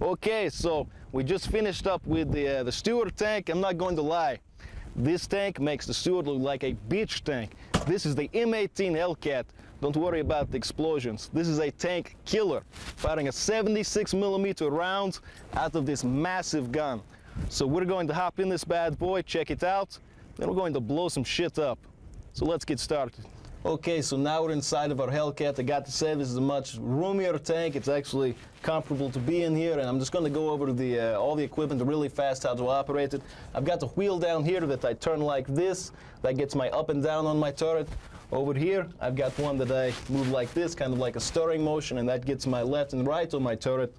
Okay, so we just finished up with the Stewart tank. I'm not going to lie, this tank makes the Stewart look like a beach tank. This is the M18 Hellcat. Don't worry about the explosions. This is a tank killer, firing a 76mm round out of this massive gun. So we're going to hop in this bad boy, check it out, then we're going to blow some shit up. So let's get started. Okay, so now we're inside of our Hellcat. I got to say, this is a much roomier tank. It's actually comfortable to be in here, and I'm just going to go over all the equipment really fast, how to operate it. I've got the wheel down here that I turn like this. That gets my up and down on my turret. Over here, I've got one that I move like this, kind of like a stirring motion, and that gets my left and right on my turret.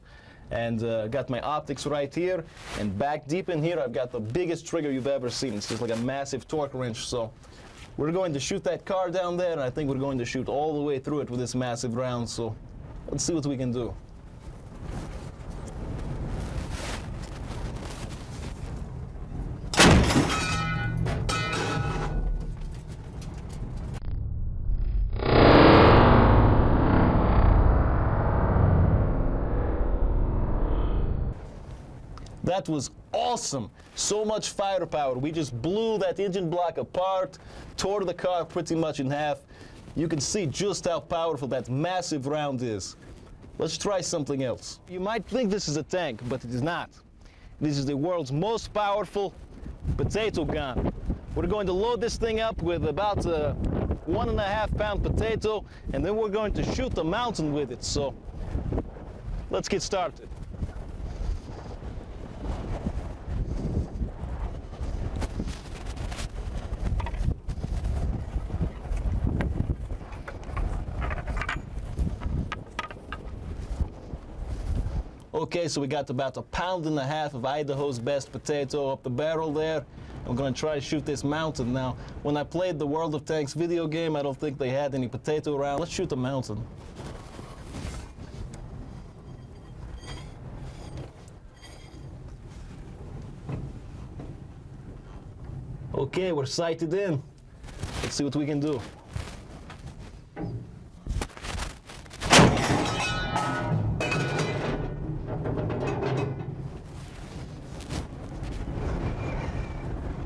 And got my optics right here, and back deep in here, I've got the biggest trigger you've ever seen. It's just like a massive torque wrench. So we're going to shoot that car down there, and I think we're going to shoot all the way through it with this massive round. So let's see what we can do. That was awesome. So much firepower. We just blew that engine block apart, tore the car pretty much in half. You can see just how powerful that massive round is. Let's try something else. You might think this is a tank, but it is not. This is the world's most powerful potato gun. We're going to load this thing up with about a 1.5 pound potato, and then we're going to shoot the mountain with it. So let's get started. Okay, so we got about 1.5 pounds of Idaho's best potato up the barrel there. I'm going to try to shoot this mountain now. When I played the World of Tanks video game, I don't think they had any potato around. Let's shoot the mountain. Okay, we're sighted in. Let's see what we can do.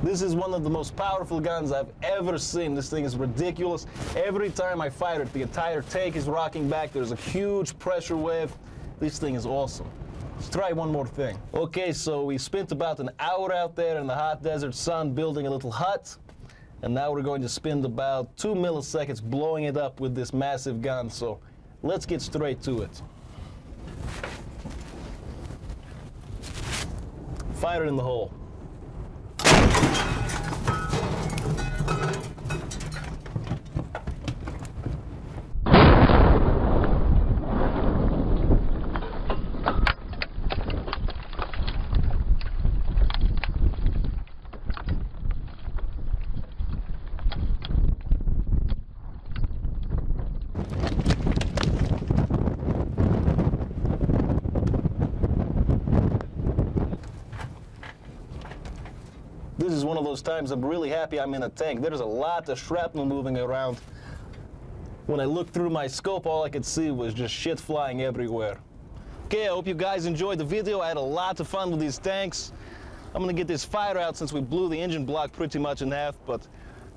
This is one of the most powerful guns I've ever seen. This thing is ridiculous. Every time I fire it, the entire tank is rocking back. There's a huge pressure wave. This thing is awesome. Let's try one more thing. Okay, so we spent about an hour out there in the hot desert sun building a little hut. And now we're going to spend about 2 milliseconds blowing it up with this massive gun. So let's get straight to it. Fire it in the hole. This is one of those times I'm really happy I'm in a tank. There's a lot of shrapnel moving around. When I looked through my scope, all I could see was just shit flying everywhere. Okay, I hope you guys enjoyed the video. I had a lot of fun with these tanks. I'm gonna get this fire out since we blew the engine block pretty much in half, but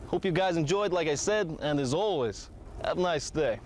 hope you guys enjoyed, like I said, and as always, have a nice day.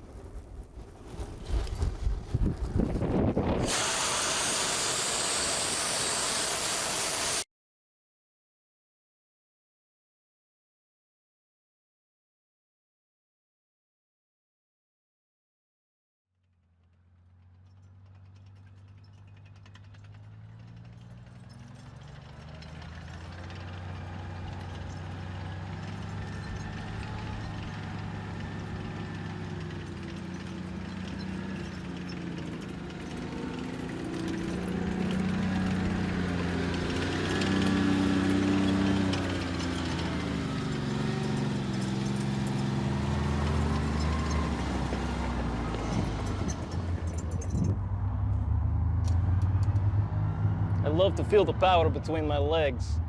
I love to feel the power between my legs.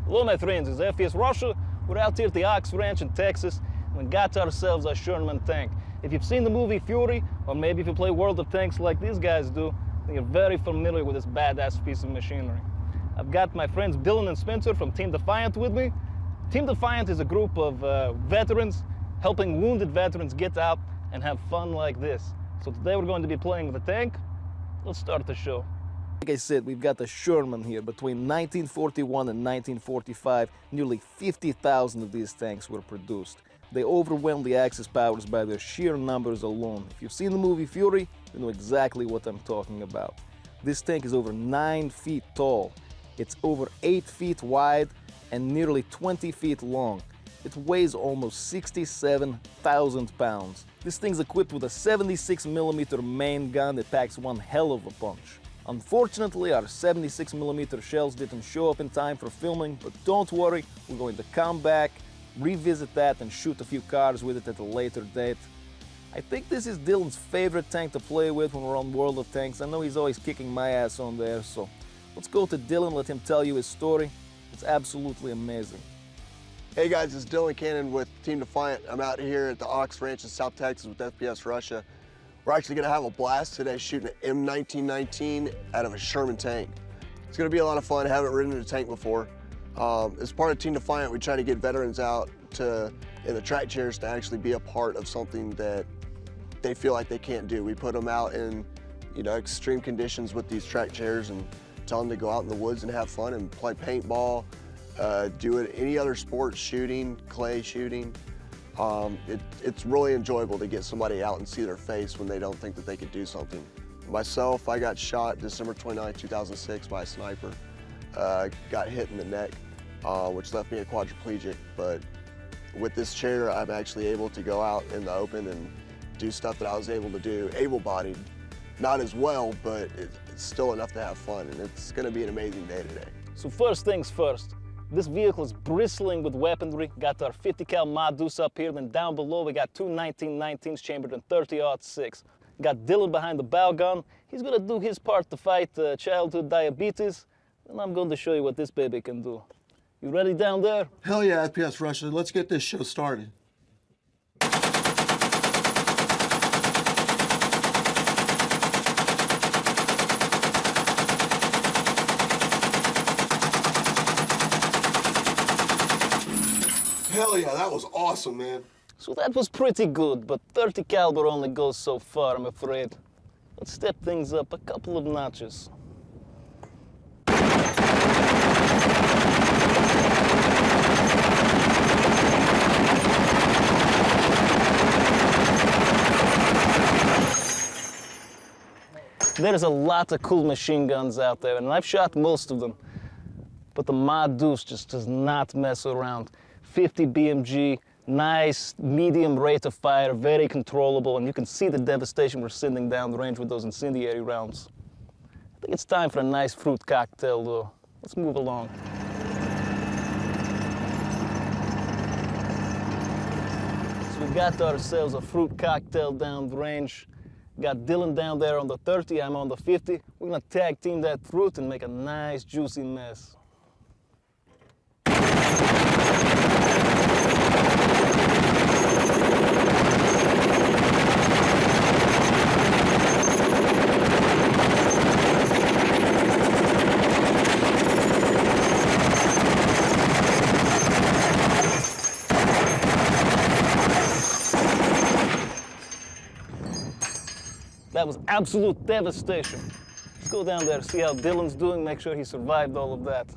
Hello my friends, it's FPS Russia. We're out here at the Ox Ranch in Texas, and we got ourselves a Sherman tank. If you've seen the movie Fury, or maybe if you play World of Tanks like these guys do, then you're very familiar with this badass piece of machinery. I've got my friends Dylan and Spencer from Team Defiant with me. Team Defiant is a group of veterans helping wounded veterans get out and have fun like this. So today we're going to be playing with a tank. Let's start the show. Like I said, we've got the Sherman here. Between 1941 and 1945, nearly 50,000 of these tanks were produced. They overwhelmed the Axis powers by their sheer numbers alone. If you've seen the movie Fury, you know exactly what I'm talking about. This tank is over 9 feet tall. It's over 8 feet wide and nearly 20 feet long. It weighs almost 67,000 pounds. This thing's equipped with a 76mm main gun that packs one hell of a punch. Unfortunately, our 76mm shells didn't show up in time for filming, but don't worry, we're going to come back, revisit that and shoot a few cars with it at a later date. I think this is Dylan's favorite tank to play with when we're on World of Tanks. I know he's always kicking my ass on there, so let's go to Dylan, let him tell you his story. It's absolutely amazing. Hey guys, it's Dylan Cannon with Team Defiant. I'm out here at the Ox Ranch in South Texas with FPS Russia. We're actually gonna have a blast today shooting an M19 out of a Sherman tank. It's gonna be a lot of fun. I haven't ridden in a tank before. As part of Team Defiant, we try to get veterans out in the track chairs to actually be a part of something that they feel like they can't do. We put them out in extreme conditions with these track chairs and tell them to go out in the woods and have fun and play paintball, do it any other sport, shooting, clay shooting. It's really enjoyable to get somebody out and see their face when they don't think that they could do something. Myself, I got shot December 29, 2006 by a sniper. Got hit in the neck, which left me a quadriplegic, but with this chair, I'm actually able to go out in the open and do stuff that I was able to do, able-bodied. Not as well, but it's still enough to have fun, and it's gonna be an amazing day today. So first things first, this vehicle is bristling with weaponry. Got our 50 cal MOD-Deuce up here, then down below we got two 1919s chambered in 30-06. Got Dylan behind the bow gun. He's gonna do his part to fight childhood diabetes, and I'm going to show you what this baby can do. You ready down there? Hell yeah, FPS Russia, let's get this show started. Hell yeah, that was awesome, man. So that was pretty good, but 30 caliber only goes so far, I'm afraid. Let's step things up a couple of notches. There's a lot of cool machine guns out there, and I've shot most of them. But the MOD-Deuce just does not mess around. 50 BMG, nice medium rate of fire, very controllable, and you can see the devastation we're sending down the range with those incendiary rounds. I think it's time for a nice fruit cocktail though. Let's move along. So we've got ourselves a fruit cocktail down the range. Got Dylan down there on the 30, I'm on the 50. We're gonna tag team that fruit and make a nice juicy mess. That was absolute devastation. Let's go down there, see how Dylan's doing, make sure he survived all of that.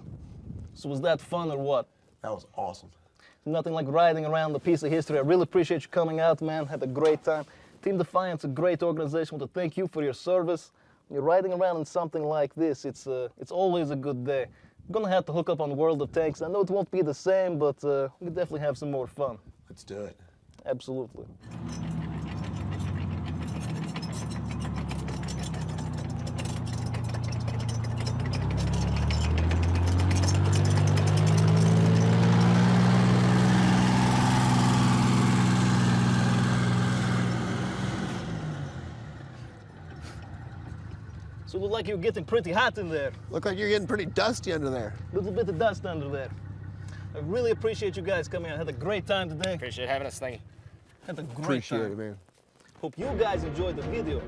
So was that fun or what? That was awesome. Nothing like riding around a piece of history. I really appreciate you coming out, man. Had a great time. Team Defiant's a great organization. I want to thank you for your service. When you're riding around in something like this, it's always a good day. I'm gonna have to hook up on World of Tanks. I know it won't be the same, but we can definitely have some more fun. Let's do it. Absolutely. So it looked like you're getting pretty hot in there. Look like you're getting pretty dusty under there. Little bit of dust under there. I really appreciate you guys coming out. I had a great time today. Appreciate having us. Thank you. Had a great Appreciate time. it, man. Hope you guys enjoyed the video.